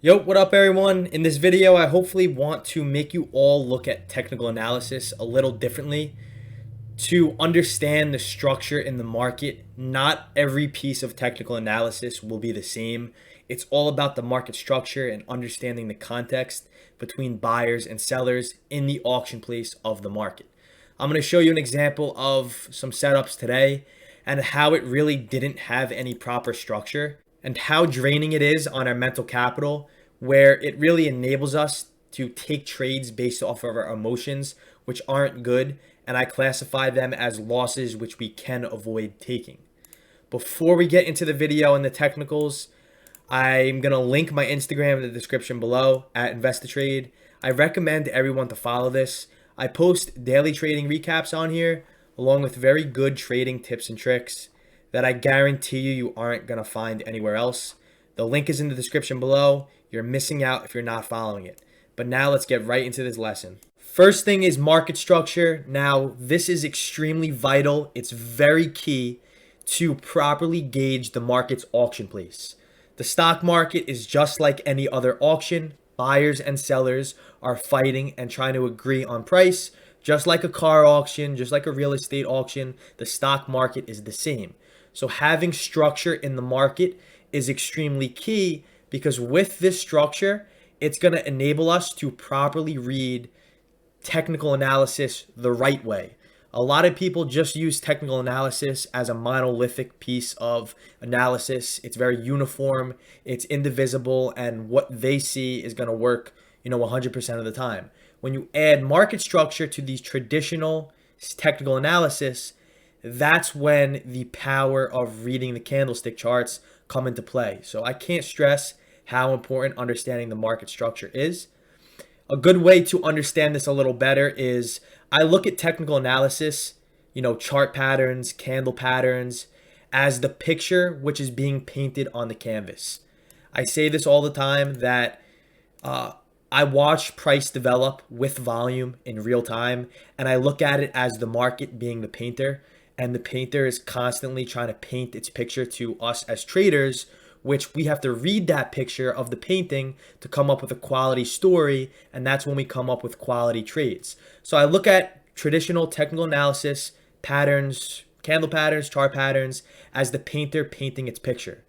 Yo, what up everyone? In this video, I hopefully want to make you all look at technical analysis a little differently to understand the structure in the market. Not every piece of technical analysis will be the same. It's all about the market structure and understanding the context between buyers and sellers in the auction place of the market. I'm going to show you an example of some setups today and how it really didn't have any proper structure and how draining it is on our mental capital, where it really enables us to take trades based off of our emotions, which aren't good, and I classify them as losses which we can avoid taking. Before we get into the video and the technicals, I'm going to link my Instagram in the description below at Ameritrade. I recommend everyone to follow this. I post daily trading recaps on here, along with very good trading tips and tricks that I guarantee you aren't going to find anywhere else. The link is in the description below. You're missing out if you're not following it. But now let's get right into this lesson. First thing is market structure. Now, this is extremely vital. It's very key to properly gauge the market's auction place. The stock market is just like any other auction. Buyers and sellers are fighting and trying to agree on price. Just like a car auction, just like a real estate auction, the stock market is the same. So having structure in the market is extremely key, because with this structure, it's going to enable us to properly read technical analysis the right way. A lot of people just use technical analysis as a monolithic piece of analysis. It's very uniform, it's indivisible, and what they see is going to work, 100% of the time. When you add market structure to these traditional technical analysis, that's when the power of reading the candlestick charts come into play. So I can't stress how important understanding the market structure is. A good way to understand this a little better is I look at technical analysis, chart patterns, candle patterns, as the picture which is being painted on the canvas. I say this all the time that I watch price develop with volume in real time, and I look at it as the market being the painter, and the painter is constantly trying to paint its picture to us as traders, which we have to read that picture of the painting to come up with a quality story, and that's when we come up with quality trades. So I look at traditional technical analysis, patterns, candle patterns, chart patterns, as the painter painting its picture.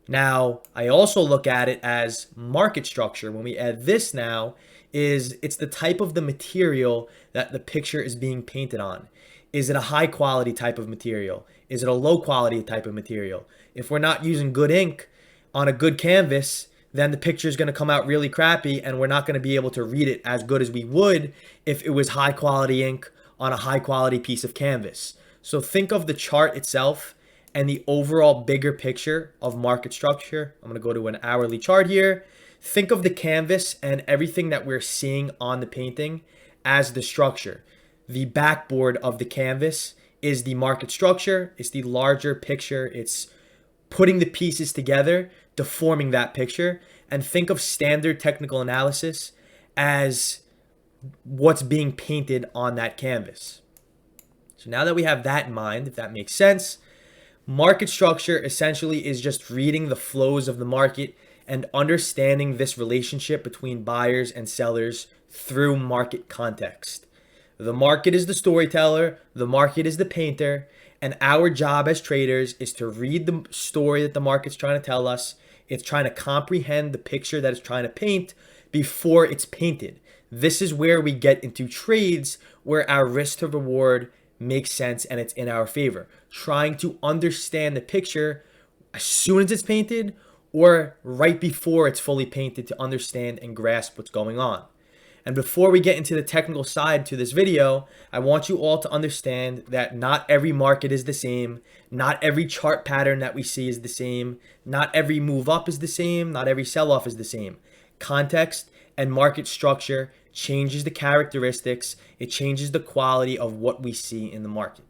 Now, I also look at it as market structure. When we add this now, it's the type of the material that the picture is being painted on. Is it a high quality type of material? Is it a low quality type of material? If we're not using good ink on a good canvas, then the picture is going to come out really crappy, and we're not going to be able to read it as good as we would if it was high quality ink on a high quality piece of canvas. So think of the chart itself and the overall bigger picture of market structure. I'm going to go to an hourly chart here. Think of the canvas and everything that we're seeing on the painting as the structure. The backboard of the canvas is the market structure. It's the larger picture. It's putting the pieces together to forming that picture. And think of standard technical analysis as what's being painted on that canvas. So now that we have that in mind, if that makes sense, market structure essentially is just reading the flows of the market and understanding this relationship between buyers and sellers through market context. The market is the storyteller, the market is the painter, and our job as traders is to read the story that the market's trying to tell us. It's trying to comprehend the picture that it's trying to paint before it's painted. This is where we get into trades where our risk to reward makes sense and it's in our favor. Trying to understand the picture as soon as it's painted or right before it's fully painted to understand and grasp what's going on. And before we get into the technical side to this video, I want you all to understand that not every market is the same. Not every chart pattern that we see is the same. Not every move up is the same. Not every sell off is the same. Context and market structure changes the characteristics. It changes the quality of what we see in the market.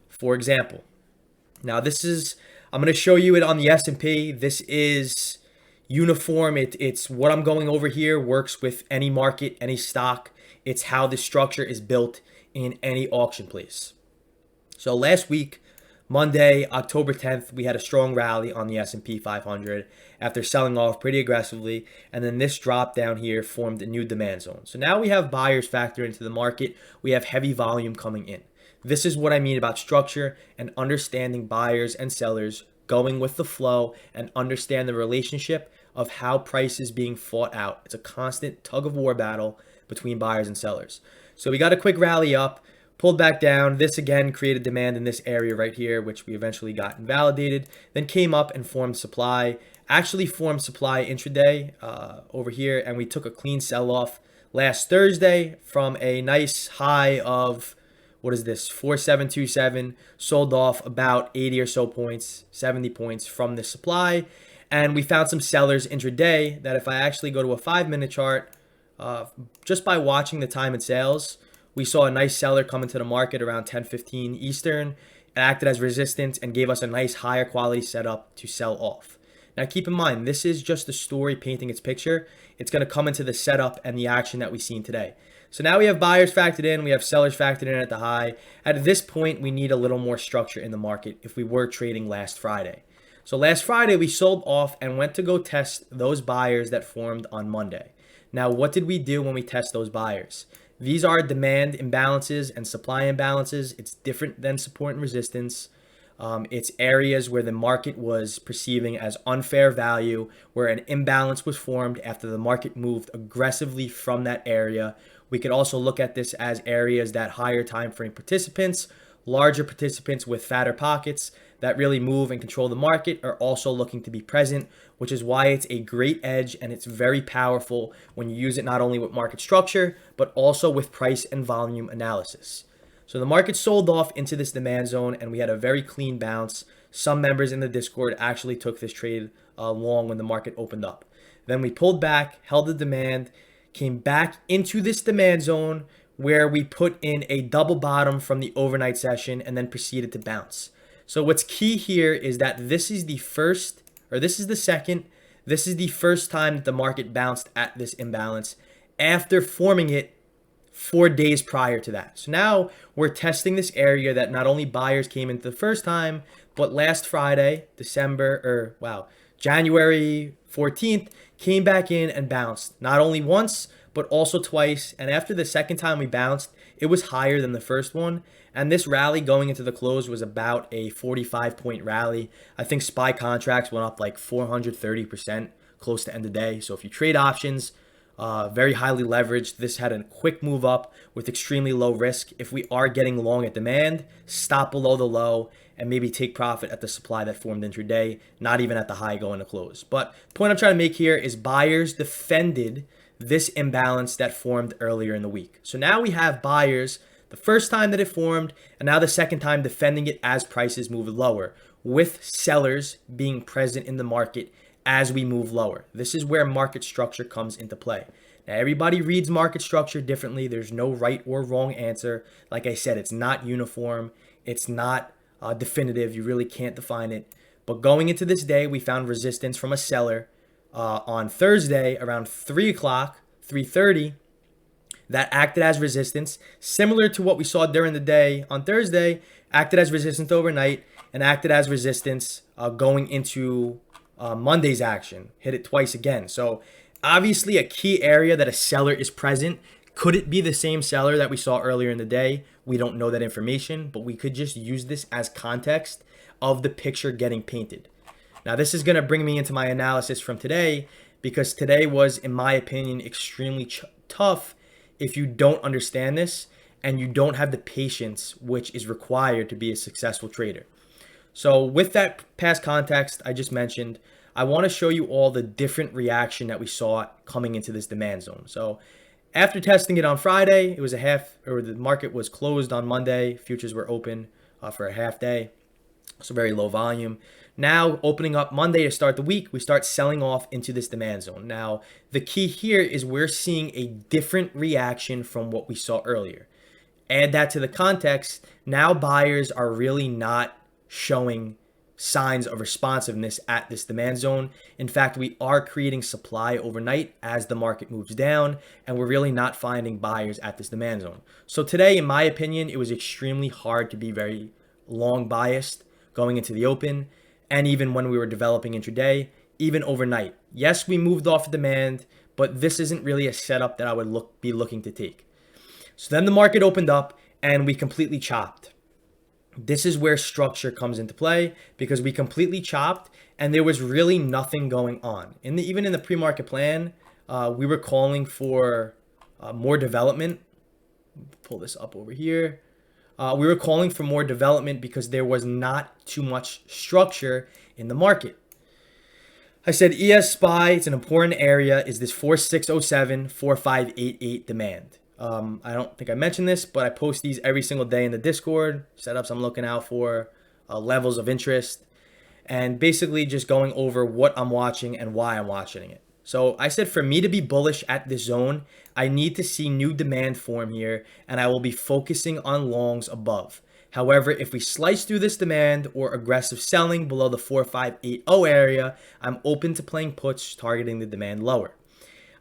For example, now I'm going to show you it on the S&P. This is uniform. It's what I'm going over here works with any market, any stock. It's how the structure is built in any auction place. So last week, Monday, October 10th, we had a strong rally on the S&P 500 after selling off pretty aggressively, and then this drop down here formed a new demand zone. So now we have buyers factor into the market. We have heavy volume coming in. This is what I mean about structure and understanding buyers and sellers, going with the flow and understand the relationship of how price is being fought out. It's a constant tug of war battle between buyers and sellers. So we got a quick rally up, pulled back down. This again created demand in this area right here, which we eventually got invalidated, then came up and formed supply, actually formed supply intraday over here, and we took a clean sell-off last Thursday from a nice high of, what is this, 4727, sold off about 80 or so points, 70 points from the supply. And we found some sellers intraday that if I actually go to a 5-minute chart, just by watching the time and sales, we saw a nice seller come into the market around 10:15 Eastern. It acted as resistance and gave us a nice higher quality setup to sell off. Now keep in mind, this is just a story painting its picture. It's going to come into the setup and the action that we've seen today. So now we have buyers factored in, we have sellers factored in at the high. At this point, we need a little more structure in the market if we were trading last Friday. So last Friday, we sold off and went to go test those buyers that formed on Monday. Now, what did we do when we test those buyers? These are demand imbalances and supply imbalances. It's different than support and resistance. It's areas where the market was perceiving as unfair value, where an imbalance was formed after the market moved aggressively from that area. We could also look at this as areas that higher time frame participants, larger participants with fatter pockets that really move and control the market are also looking to be present, which is why it's a great edge and it's very powerful when you use it not only with market structure, but also with price and volume analysis. So the market sold off into this demand zone and we had a very clean bounce. Some members in the Discord actually took this trade long when the market opened up. Then we pulled back, held the demand, came back into this demand zone where we put in a double bottom from the overnight session and then proceeded to bounce. So what's key here is that this is the first time that the market bounced at this imbalance after forming it 4 days prior to that. So now we're testing this area that not only buyers came into the first time, but last Friday, January 14th, came back in and bounced not only once, but also twice. And after the second time we bounced, it was higher than the first one. And this rally going into the close was about a 45-point rally. I think SPY contracts went up like 430% close to end of day. So if you trade options, very highly leveraged, this had a quick move up with extremely low risk. If we are getting long at demand, stop below the low and maybe take profit at the supply that formed intraday, not even at the high going to close. But the point I'm trying to make here is buyers defended this imbalance that formed earlier in the week. So now we have buyers the first time that it formed, and now the second time defending it as prices move lower, with sellers being present in the market as we move lower. This is where market structure comes into play. Now, everybody reads market structure differently. There's no right or wrong answer. Like I said, it's not uniform. It's not definitive. You really can't define it. But going into this day, we found resistance from a seller on Thursday around 3 o'clock, 3:30, that acted as resistance, similar to what we saw during the day on Thursday, acted as resistance overnight and acted as resistance going into Monday's action, hit it twice again. So obviously a key area that a seller is present. Could it be the same seller that we saw earlier in the day? We don't know that information, but we could just use this as context of the picture getting painted. Now, this is going to bring me into my analysis from today, because today was, in my opinion, extremely tough if you don't understand this and you don't have the patience which is required to be a successful trader. So with that past context I just mentioned, I want to show you all the different reaction that we saw coming into this demand zone. So after testing it on Friday, it was the market was closed on Monday. Futures were open for a half day. So very low volume. Now opening up Monday to start the week, we start selling off into this demand zone. Now, the key here is we're seeing a different reaction from what we saw earlier. Add that to the context. Now buyers are really not showing signs of responsiveness at this demand zone. In fact, we are creating supply overnight as the market moves down, and we're really not finding buyers at this demand zone. So today, in my opinion, it was extremely hard to be very long biased going into the open, and even when we were developing intraday, even overnight. Yes, we moved off demand, but this isn't really a setup that I would be looking to take. So then the market opened up and we completely chopped. This is where structure comes into play because we completely chopped and there was really nothing going on. Even in the pre-market plan, we were calling for more development. Pull this up over here. We were calling for more development because there was not too much structure in the market. I said ES SPY, it's an important area, is this 4607, 4588 demand. I don't think I mentioned this, but I post these every single day in the Discord, setups I'm looking out for, levels of interest, and basically just going over what I'm watching and why I'm watching it. So I said for me to be bullish at this zone, I need to see new demand form here, and I will be focusing on longs above. However, if we slice through this demand or aggressive selling below the 4580 area, I'm open to playing puts targeting the demand lower.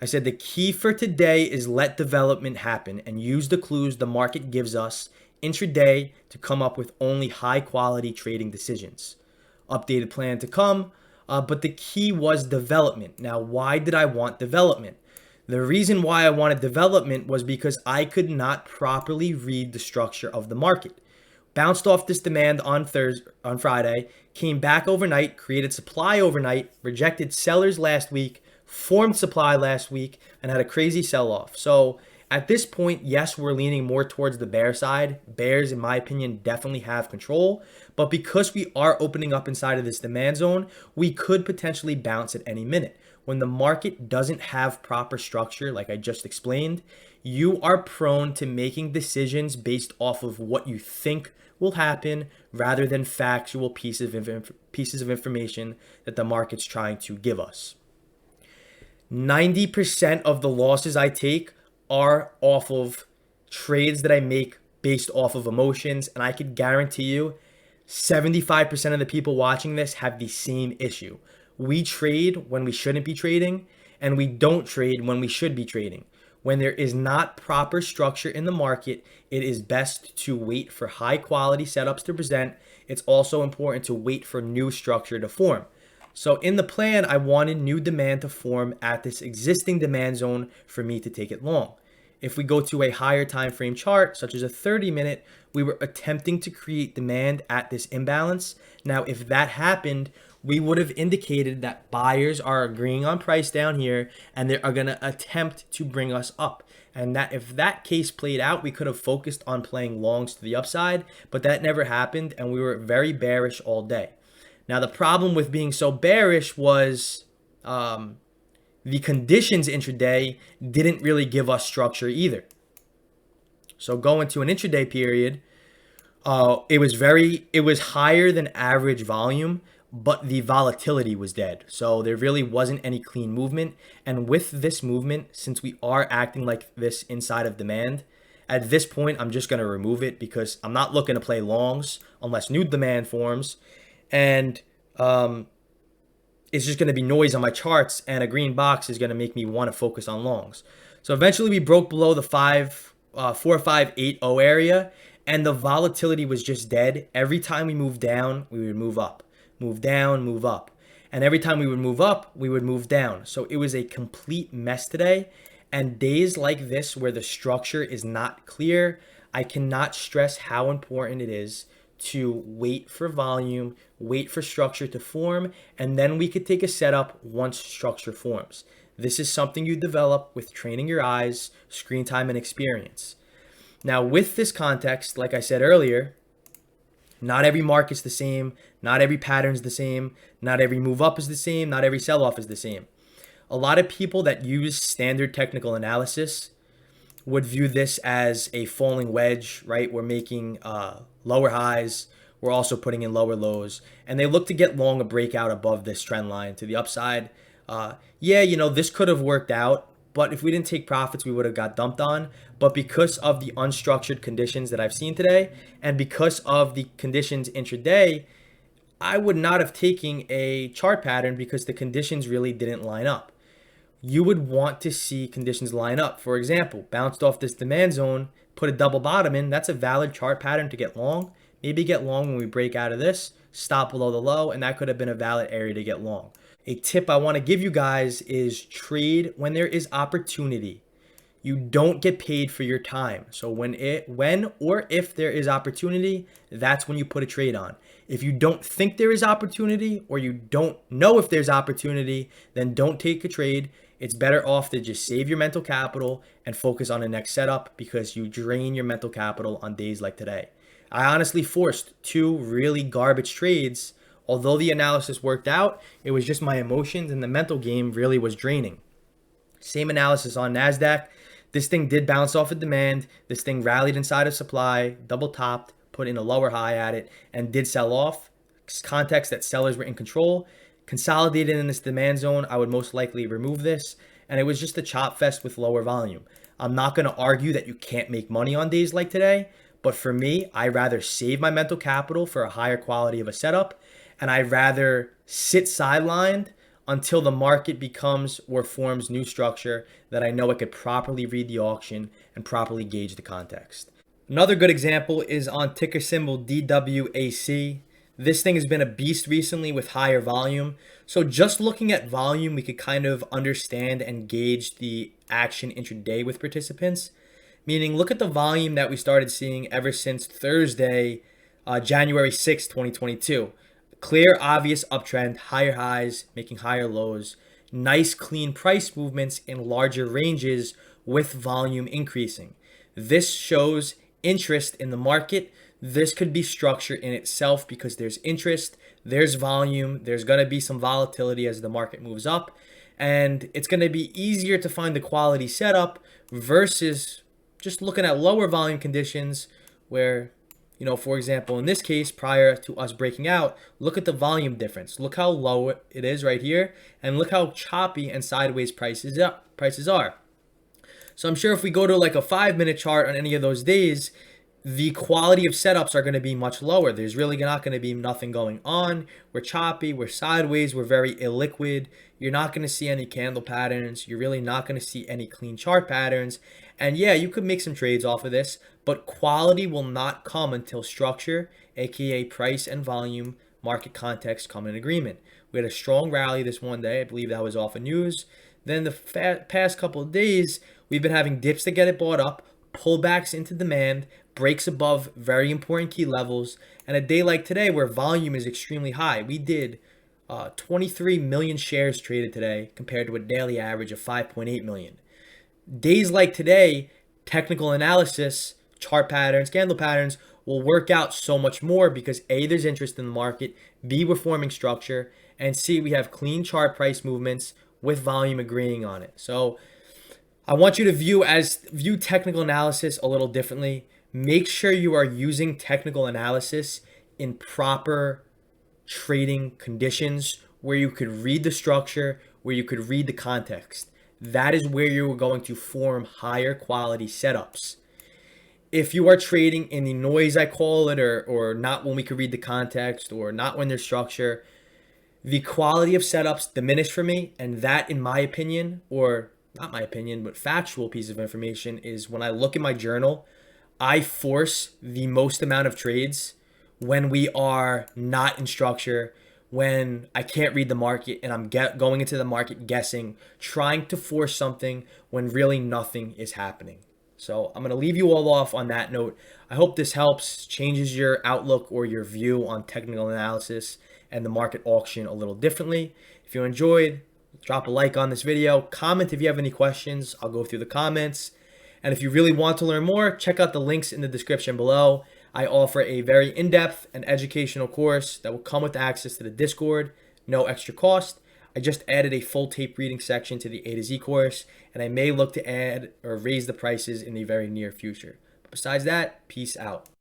I said the key for today is let development happen and use the clues the market gives us intraday to come up with only high quality trading decisions. Updated plan to come, but the key was development. Now, why did I want development? The reason why I wanted development was because I could not properly read the structure of the market. Bounced off this demand on Friday, came back overnight, created supply overnight, rejected sellers last week, formed supply last week, and had a crazy sell-off. So at this point, yes, we're leaning more towards the bear side. Bears, in my opinion, definitely have control. But because we are opening up inside of this demand zone, we could potentially bounce at any minute. When the market doesn't have proper structure, like I just explained, you are prone to making decisions based off of what you think will happen rather than factual pieces of information that the market's trying to give us. 90% of the losses I take are off of trades that I make based off of emotions, and I could guarantee you 75% of the people watching this have the same issue. We trade when we shouldn't be trading, and we don't trade when we should be trading. When there is not proper structure in the market, it is best to wait for high quality setups to present. It's also important to wait for new structure to form. So in the plan, I wanted new demand to form at this existing demand zone for me to take it long. If we go to a higher time frame chart, such as a 30-minute, we were attempting to create demand at this imbalance. Now, if that happened, we would have indicated that buyers are agreeing on price down here and they are going to attempt to bring us up. And that if that case played out, we could have focused on playing longs to the upside, but that never happened and we were very bearish all day. Now, the problem with being so bearish was the conditions intraday didn't really give us structure either. So going to an intraday period, it was higher than average volume, but the volatility was dead. So there really wasn't any clean movement. And with this movement, since we are acting like this inside of demand, at this point, I'm just going to remove it because I'm not looking to play longs unless new demand forms. And it's just going to be noise on my charts, and a green box is going to make me want to focus on longs. So eventually we broke below the 4580 area, and the volatility was just dead. Every time we moved down, we would move up. Move down, move up. And every time we would move up, we would move down. So it was a complete mess today. And days like this where the structure is not clear, I cannot stress how important it is to wait for volume, wait for structure to form, and then we could take a setup once structure forms. This is something you develop with training your eyes, screen time, and experience. Now, with this context, like I said earlier, not every market's the same, not every pattern's the same, not every move up is the same, not every sell off is the same. A lot of people that use standard technical analysis would view this as a falling wedge, right? We're making lower highs, we're also putting in lower lows, and they look to get long a breakout above this trend line to the upside. This could have worked out, but if we didn't take profits, we would have got dumped on. But because of the unstructured conditions that I've seen today, and because of the conditions intraday, I would not have taken a chart pattern because the conditions really didn't line up. You would want to see conditions line up. For example, bounced off this demand zone, put a double bottom in, that's a valid chart pattern to get long. Maybe get long when we break out of this, stop below the low, and that could have been a valid area to get long. A tip I want to give you guys is trade when there is opportunity. You don't get paid for your time. So when or if there is opportunity, that's when you put a trade on. If you don't think there is opportunity or you don't know if there's opportunity, then don't take a trade. It's better off to just save your mental capital and focus on the next setup, because you drain your mental capital on days like today. I honestly forced two really garbage trades. Although the analysis worked out, it was just my emotions, and the mental game really was draining. Same analysis on NASDAQ. This thing did bounce off of demand. This thing rallied inside of supply, double topped, put in a lower high at it, and did sell off. Context that sellers were in control. Consolidated in this demand zone, I would most likely remove this. And it was just a chop fest with lower volume. I'm not going to argue that you can't make money on days like today, but for me, I'd rather save my mental capital for a higher quality of a setup, and I'd rather sit sidelined until the market becomes or forms new structure that I know I could properly read the auction and properly gauge the context. Another good example is on ticker symbol DWAC. This thing has been a beast recently with higher volume. So just looking at volume, we could kind of understand and gauge the action intraday with participants. Meaning, look at the volume that we started seeing ever since Thursday, January 6, 2022. Clear, obvious uptrend, higher highs, making higher lows, nice clean price movements in larger ranges with volume increasing. This shows interest in the market. This could be structure in itself, because there's interest, there's volume, there's going to be some volatility as the market moves up, and it's going to be easier to find the quality setup versus just looking at lower volume conditions where, for example, in this case, prior to us breaking out, look at the volume difference. Look how low it is right here, and look how choppy and sideways prices are. So I'm sure if we go to like a 5-minute chart on any of those days, the quality of setups are going to be much lower. There's really not going to be nothing going on. We're choppy, we're sideways, we're very illiquid. You're not going to see any candle patterns. You're really not going to see any clean chart patterns. And yeah, you could make some trades off of this, but quality will not come until structure, aka price and volume, market context, come in agreement. We had a strong rally this one day. I believe that was off of news. Then the past couple of days, we've been having dips that get it bought up, pullbacks into demand, breaks above very important key levels, and a day like today where volume is extremely high. We did 23 million shares traded today compared to a daily average of 5.8 million. Days like today, technical analysis, chart patterns, candle patterns will work out so much more, because A, there's interest in the market, B, we're forming structure, and C, we have clean chart price movements with volume agreeing on it. So I want you to view technical analysis a little differently. Make sure you are using technical analysis in proper trading conditions where you could read the structure, where you could read the context. That is where you're going to form higher quality setups. If you are trading in the noise, I call it, or not when we could read the context, or not when there's structure, the quality of setups diminish for me. And that, in my opinion, or not my opinion, but factual piece of information, is when I look at my journal, I force the most amount of trades when we are not in structure, when I can't read the market and I'm going into the market guessing, trying to force something when really nothing is happening. So I'm going to leave you all off on that note. I hope this helps, changes your outlook or your view on technical analysis and the market auction a little differently. If you enjoyed, drop a like on this video. Comment if you have any questions. I'll go through the comments. And if you really want to learn more, check out the links in the description below. I offer a very in-depth and educational course that will come with access to the Discord, no extra cost. I just added a full tape reading section to the A to Z course, and I may look to add or raise the prices in the very near future. But besides that, peace out.